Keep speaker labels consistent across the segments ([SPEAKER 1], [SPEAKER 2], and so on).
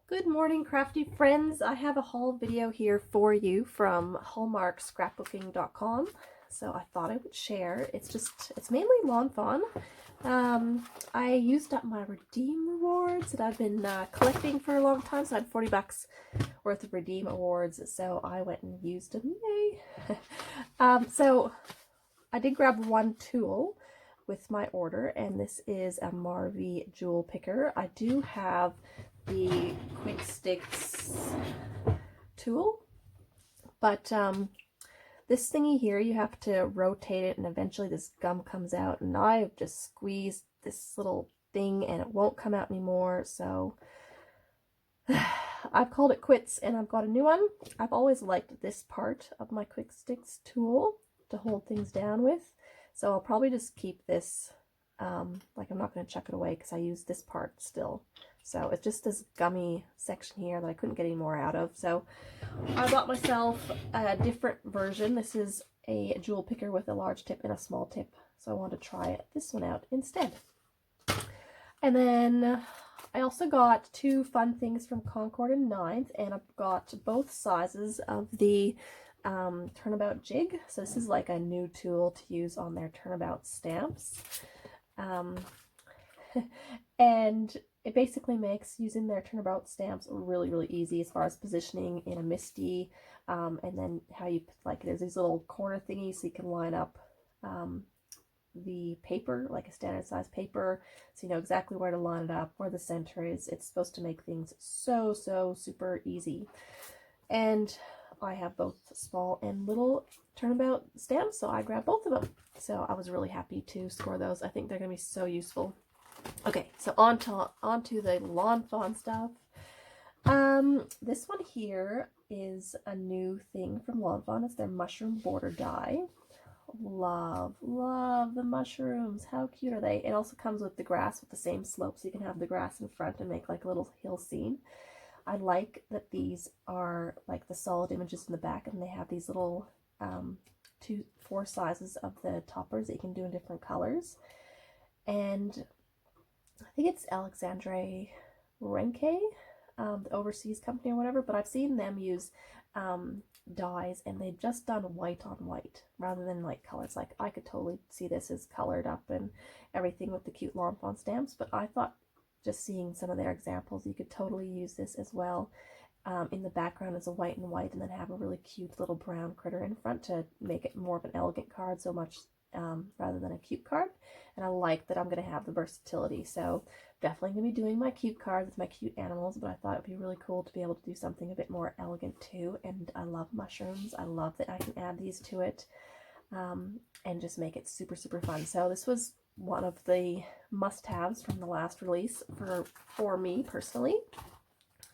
[SPEAKER 1] Good morning, crafty friends. I have a haul video here for you from Hallmark Scrapbooking.com. So I thought I would share. It's mainly Lawn Fawn. I used up my Redeem rewards that I've been collecting for a long time. So I had 40 bucks worth of Redeem awards. So I went and used them. Yay! So I did grab one tool with my order, and this is a Marvy jewel picker. I do have the Quick Sticks tool, but this thingy here, you have to rotate it and eventually this gum comes out, and I've just squeezed this little thing and it won't come out anymore, so I've called it quits and I've got a new one. I've always liked this part of my Quick Sticks tool to hold things down with, so I'll probably just keep this. Like, I'm not going to chuck it away because I use this part still. So it's just this gummy section here that I couldn't get any more out of. So I bought myself a different version. This is a jewel picker with a large tip and a small tip. So I wanted to try this one out instead. And then I also got two fun things from Concord and Ninth, and I've got both sizes of the turnabout jig. So this is like a new tool to use on their turnabout stamps. And it basically makes using their turnabout stamps really, really easy as far as positioning in a MISTI, and then how you, like, there's these little corner thingies so you can line up the paper, like a standard size paper, so you know exactly where to line it up, where the center is. It's supposed to make things so super easy. And I have both small and little turnabout stamps, so I grabbed both of them. So I was really happy to score those. I think they're going to be so useful. Okay, so on to the Lawn Fawn stuff. This one here is a new thing from Lawn Fawn. It's their mushroom border die. Love the mushrooms. How cute are they? It also comes with the grass with the same slope, so you can have the grass in front and make like a little hill scene. I like that these are like the solid images in the back, and they have these little 4 sizes of the toppers that you can do in different colors. And I think it's Alexandre Renke, the overseas company or whatever, but I've seen them use dyes, and they've just done white on white rather than like colors. Like, I could totally see this as colored up and everything with the cute Lawn Fawn stamps, but I thought, just seeing some of their examples, you could totally use this as well. In the background is a white and white, and then have a really cute little brown critter in front to make it more of an elegant card, so much rather than a cute card. And I like that I'm going to have the versatility, so definitely going to be doing my cute cards with my cute animals, but I thought it would be really cool to be able to do something a bit more elegant too. And I love mushrooms. I love that I can add these to it, and just make it super fun. So this was one of the must-haves from the last release for me personally.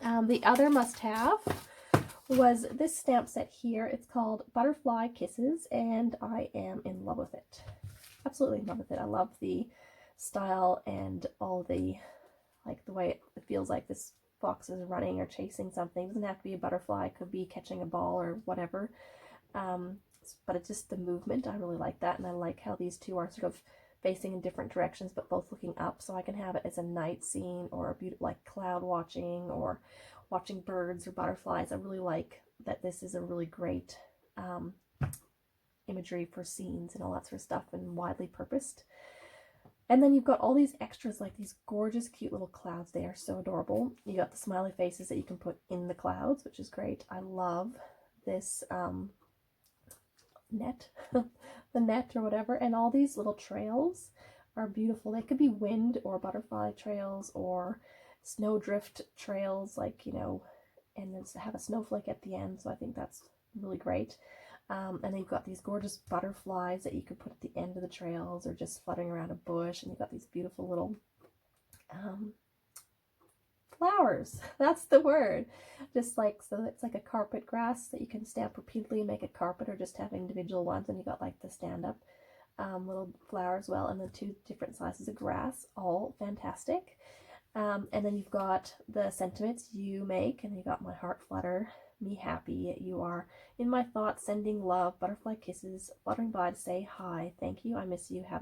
[SPEAKER 1] The other must-have was this stamp set here. It's called Butterfly Kisses, and I am in love with it. Absolutely in love with it. I love the style and all the, like, the way it feels like this fox is running or chasing something. It doesn't have to be a butterfly. It could be catching a ball or whatever. But it's just the movement. I really like that, and I like how these two are sort of facing in different directions but both looking up, so I can have it as a night scene or a beautiful, like, cloud watching or watching birds or butterflies. I really like that this is a really great imagery for scenes and all that sort of stuff, and widely purposed. And then you've got all these extras, like these gorgeous cute little clouds. They are so adorable. You got the smiley faces that you can put in the clouds, which is great. I love this net the net or whatever, and all these little trails are beautiful. They could be wind or butterfly trails or snowdrift trails, like, you know, and then have a snowflake at the end, so I think that's really great. And then you've got these gorgeous butterflies that you could put at the end of the trails or just fluttering around a bush, and you've got these beautiful little flowers. That's the word. Just like, so it's like a carpet grass that you can stamp repeatedly and make a carpet, or just have individual ones, and you got like the stand-up little flower as well, and then 2 different sizes of grass. All fantastic. And then you've got the sentiments you make, and you got my heart flutter, me happy, you are in my thoughts, sending love, butterfly kisses, fluttering by to say hi, thank you, I miss you, have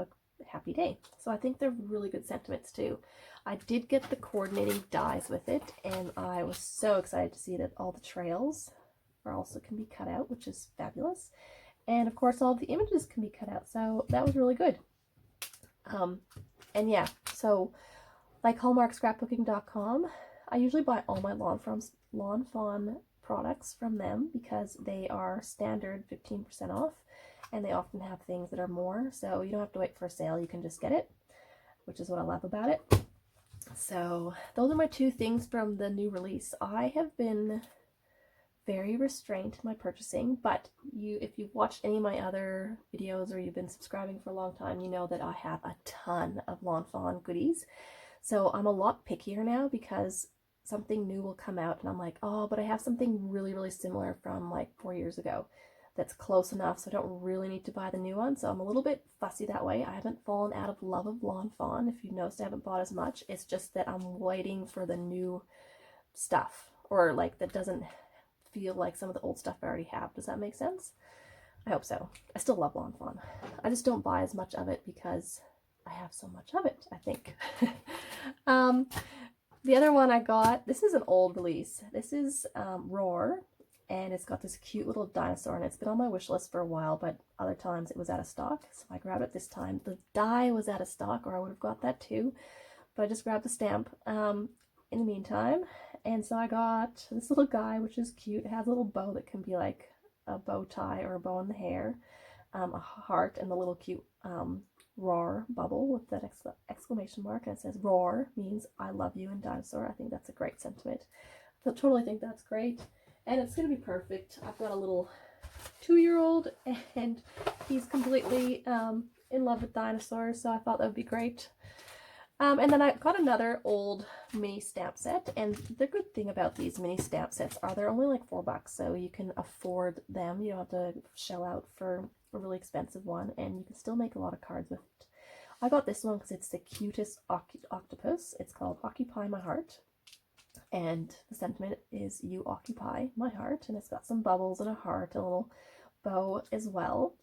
[SPEAKER 1] happy day. So I think they're really good sentiments too. I did get the coordinating dies with it, and I was so excited to see that all the trails also can be cut out, which is fabulous. And of course all of the images can be cut out, so that was really good. And yeah, so like hallmarkscrapbooking.com, I usually buy all my Lawn Fawn products from them because they are standard 15% off, and they often have things that are more, so you don't have to wait for a sale, you can just get it, which is what I love about it. So those are my two things from the new release. I have been very restrained in my purchasing, but if you've watched any of my other videos or you've been subscribing for a long time, you know that I have a ton of Lawn Fawn goodies. So I'm a lot pickier now because something new will come out and I'm like, oh, but I have something really, really similar from like 4 years ago that's close enough, so I don't really need to buy the new one. So I'm a little bit fussy that way. I haven't fallen out of love of Lawn Fawn. If you've noticed, I haven't bought as much. It's just that I'm waiting for the new stuff, or like that doesn't feel like some of the old stuff I already have. Does that make sense? I hope so. I still love Lawn Fawn. I just don't buy as much of it because I have so much of it, I think. The other one I got, this is an old release. This is Roar, and it's got this cute little dinosaur, and it's been on my wish list for a while, but other times it was out of stock, so I grabbed it this time. The die was out of stock, or I would have got that too, but I just grabbed the stamp in the meantime. And so I got this little guy, which is cute. It has a little bow that can be like a bow tie or a bow in the hair, a heart, and the little cute roar bubble with that exclamation mark. And it says roar means I love you in dinosaur. I think that's a great sentiment. I totally think that's great. And it's going to be perfect. I've got a little 2-year-old and he's completely in love with dinosaurs, so I thought that would be great. And then I got another old mini stamp set, and the good thing about these mini stamp sets are they're only like $4, so you can afford them. You don't have to shell out for a really expensive one, and you can still make a lot of cards with it. I got this one because it's the cutest octopus. It's called Occupy My Heart, and the sentiment is you occupy my heart, and it's got some bubbles and a heart and a little bow as well,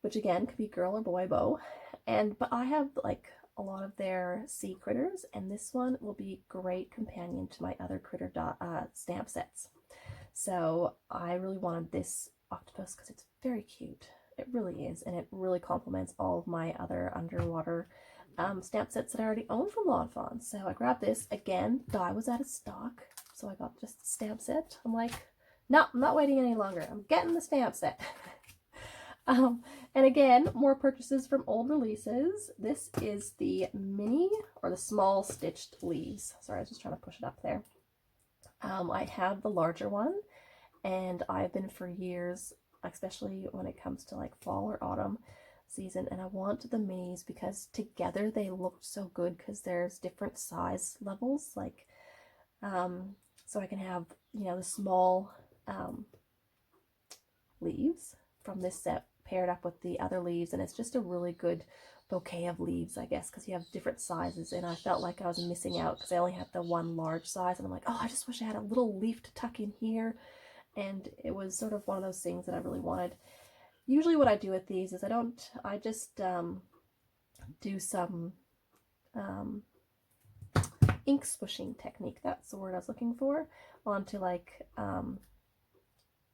[SPEAKER 1] which again could be girl or boy bow. But I have like a lot of their sea critters, and this one will be a great companion to my other critter stamp sets. So I really wanted this octopus because it's very cute. It really is, and it really complements all of my other underwater stamp sets that I already own from Lawn Fawn. So I grabbed this. Again, die was out of stock, so I got just the stamp set. I'm like, no, I'm not waiting any longer. I'm getting the stamp set. And again, more purchases from old releases. This is the mini, or the small stitched leaves. Sorry, I was just trying to push it up there. I have the larger one, and I've been for years, especially when it comes to like fall or autumn season, and I want the minis because together they look so good because there's different size levels, like so I can have, you know, the small leaves from this set paired up with the other leaves, and it's just a really good bouquet of leaves, I guess, because you have different sizes. And I felt like I was missing out because I only had the one large size, and I'm like, oh, I just wish I had a little leaf to tuck in here. And it was sort of one of those things that I really wanted. Usually what I do with these is I just do some ink swooshing technique, that's the word I was looking for, onto like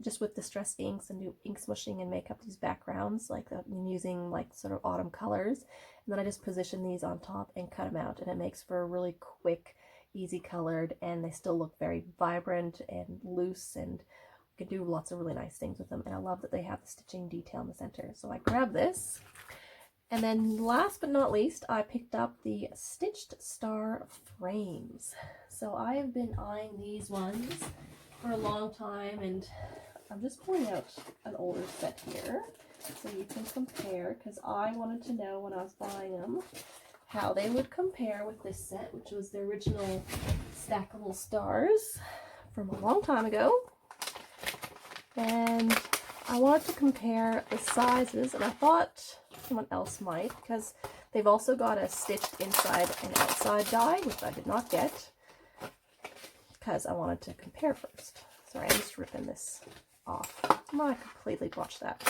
[SPEAKER 1] just with distress inks, and do ink smooshing and make up these backgrounds like using like sort of autumn colors. And then I just position these on top and cut them out, and it makes for a really quick, easy colored, and they still look very vibrant and loose, and you can do lots of really nice things with them. And I love that they have the stitching detail in the center. So I grabbed this. And then last but not least, I picked up the Stitched Star frames. So I have been eyeing these ones for a long time, and I'm just pulling out an older set here so you can compare, because I wanted to know when I was buying them how they would compare with this set, which was the original stackable stars from a long time ago. And I wanted to compare the sizes, and I thought someone else might, because they've also got a stitched inside and outside die, which I did not get, because I wanted to compare first. Sorry, I'm just ripping this off. I'm not completely botched that.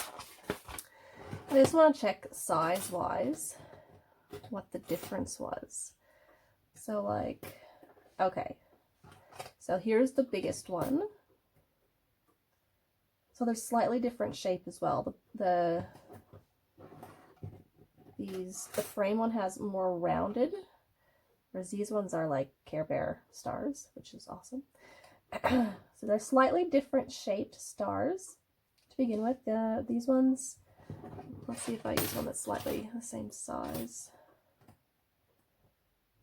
[SPEAKER 1] I just want to check size-wise what the difference was. So like, okay, so here's the biggest one. So they're slightly different shape as well. The frame one has more rounded, whereas these ones are like Care Bear stars, which is awesome. So they're slightly different shaped stars to begin with. These ones, let's see if I use one that's slightly the same size.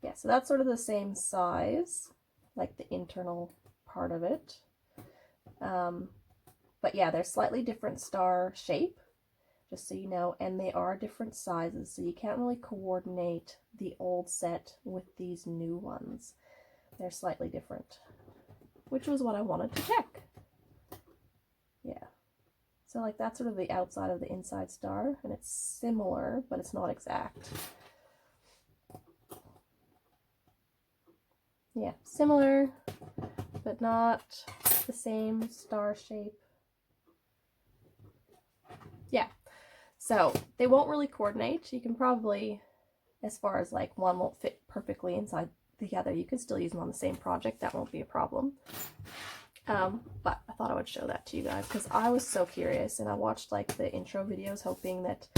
[SPEAKER 1] Yeah, so that's sort of the same size, like the internal part of it. But yeah, they're slightly different star shape, just so you know, and they are different sizes, so you can't really coordinate the old set with these new ones. They're slightly different, which was what I wanted to check. Yeah. So like that's sort of the outside of the inside star, and it's similar, but it's not exact. Yeah, similar, but not the same star shape. Yeah, so they won't really coordinate. You can probably, as far as like one won't fit perfectly inside the other, you could still use them on the same project. That won't be a problem. But I thought I would show that to you guys because I was so curious, and I watched like the intro videos hoping that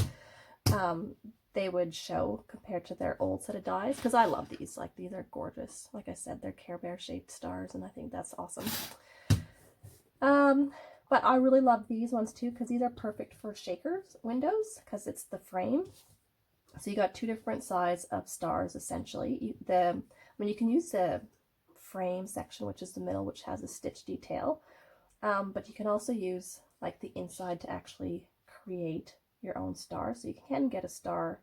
[SPEAKER 1] they would show compared to their old set of dies, because I love these. Like, these are gorgeous. Like I said, they're Care Bear shaped stars, and I think that's awesome. But I really love these ones too, because these are perfect for shakers windows, because it's the frame. So you got two different size of stars essentially. You can use the frame section, which is the middle, which has a stitch detail, but you can also use like the inside to actually create your own star. So you can get a star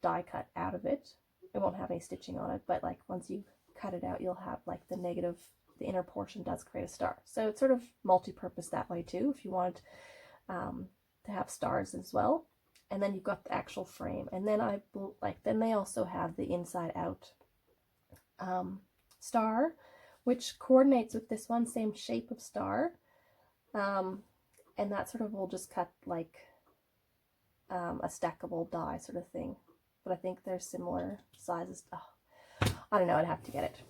[SPEAKER 1] die cut out of it. It won't have any stitching on it, but like once you cut it out, you'll have like the inner portion does create a star. So it's sort of multi-purpose that way too, if you want to have stars as well. And then you've got the actual frame, and then then they also have the inside out star, which coordinates with this one, same shape of star, and that sort of will just cut like a stackable die sort of thing. But I think they're similar sizes. Oh, I don't know, I'd have to get it.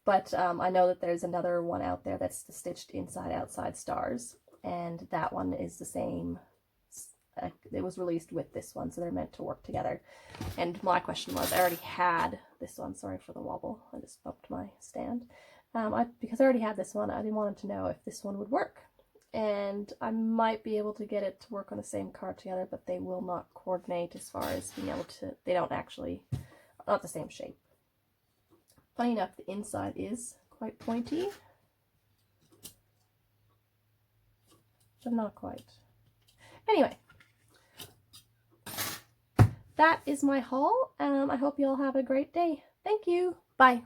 [SPEAKER 1] But I know that there's another one out there that's the stitched inside outside stars, and that one is the same. It was released with this one, so they're meant to work together. And my question was, I already had this one. Sorry for the wobble, I just bumped my stand. Because I already had this one, I didn't want to know if this one would work. And I might be able to get it to work on the same card together, but they will not coordinate as far as being able to, they don't actually, not the same shape. Funny enough, the inside is quite pointy, but not quite. Anyway, that is my haul. I hope you all have a great day. Thank you. Bye.